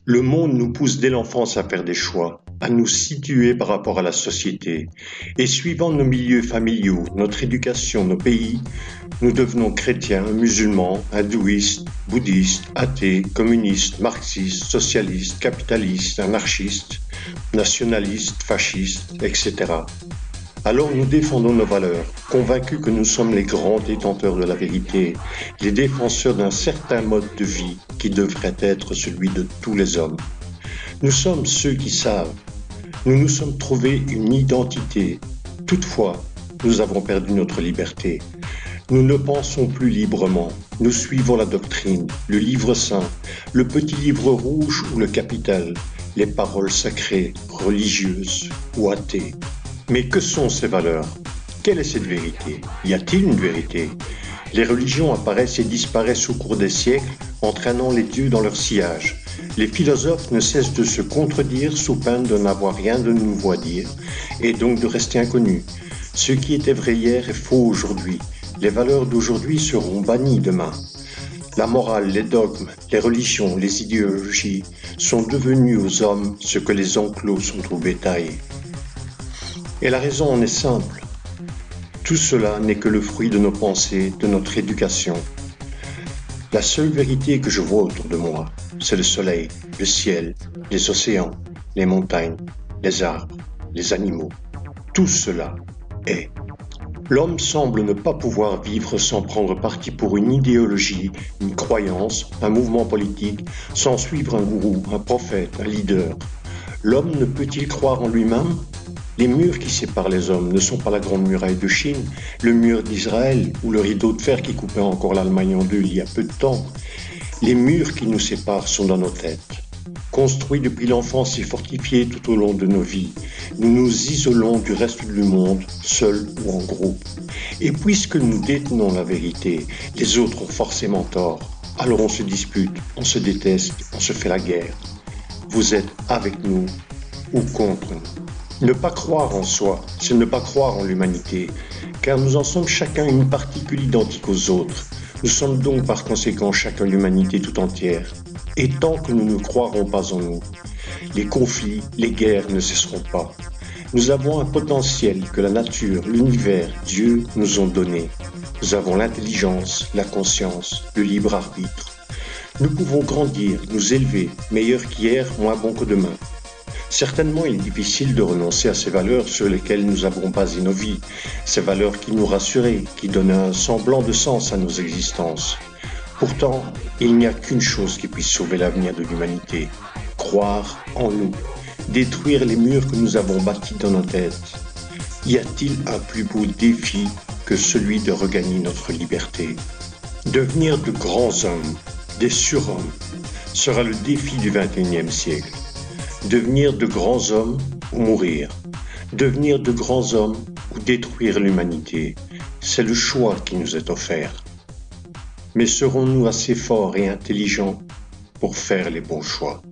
Le monde nous pousse dès l'enfance à faire des choix, à nous situer par rapport à la société. Et suivant nos milieux familiaux, notre éducation, nos pays, nous devenons chrétiens, musulmans, hindouistes, bouddhistes, athées, communistes, marxistes, socialistes, capitalistes, anarchistes, nationalistes, fascistes, etc. Alors nous défendons nos valeurs, convaincus que nous sommes les grands détenteurs de la vérité, les défenseurs d'un certain mode de vie qui devrait être celui de tous les hommes. Nous sommes ceux qui savent. Nous nous sommes trouvés une identité. Toutefois, nous avons perdu notre liberté. Nous ne pensons plus librement. Nous suivons la doctrine, le livre saint, le petit livre rouge ou le capital, les paroles sacrées, religieuses ou athées. Mais que sont ces valeurs? Quelle est cette vérité? Y a-t-il une vérité? Les religions apparaissent et disparaissent au cours des siècles, entraînant les dieux dans leur sillage. Les philosophes ne cessent de se contredire sous peine de n'avoir rien de nouveau à dire, et donc de rester inconnus. Ce qui était vrai hier est faux aujourd'hui. Les valeurs d'aujourd'hui seront bannies demain. La morale, les dogmes, les religions, les idéologies sont devenus aux hommes ce que les enclos sont au bétail. Et la raison en est simple. Tout cela n'est que le fruit de nos pensées, de notre éducation. La seule vérité que je vois autour de moi, c'est le soleil, le ciel, les océans, les montagnes, les arbres, les animaux. Tout cela est. L'homme semble ne pas pouvoir vivre sans prendre parti pour une idéologie, une croyance, un mouvement politique, sans suivre un gourou, un prophète, un leader. L'homme ne peut-il croire en lui-même? Les murs qui séparent les hommes ne sont pas la grande muraille de Chine, le mur d'Israël ou le rideau de fer qui coupait encore l'Allemagne en deux il y a peu de temps. Les murs qui nous séparent sont dans nos têtes. Construits depuis l'enfance et fortifiés tout au long de nos vies, nous nous isolons du reste du monde, seuls ou en groupe. Et puisque nous détenons la vérité, les autres ont forcément tort. Alors on se dispute, on se déteste, on se fait la guerre. Vous êtes avec nous ou contre nous. Ne pas croire en soi, c'est ne pas croire en l'humanité, car nous en sommes chacun une particule identique aux autres. Nous sommes donc par conséquent chacun l'humanité tout entière. Et tant que nous ne croirons pas en nous, les conflits, les guerres ne cesseront pas. Nous avons un potentiel que la nature, l'univers, Dieu nous ont donné. Nous avons l'intelligence, la conscience, le libre arbitre. Nous pouvons grandir, nous élever, meilleurs qu'hier, moins bons que demain. Certainement, il est difficile de renoncer à ces valeurs sur lesquelles nous avons basé nos vies, ces valeurs qui nous rassuraient, qui donnaient un semblant de sens à nos existences. Pourtant, il n'y a qu'une chose qui puisse sauver l'avenir de l'humanité, croire en nous, détruire les murs que nous avons bâtis dans nos têtes. Y a-t-il un plus beau défi que celui de regagner notre liberté? Devenir de grands hommes, des surhommes, sera le défi du XXIe siècle. Devenir de grands hommes ou mourir. Devenir de grands hommes ou détruire l'humanité. C'est le choix qui nous est offert. Mais serons-nous assez forts et intelligents pour faire les bons choix?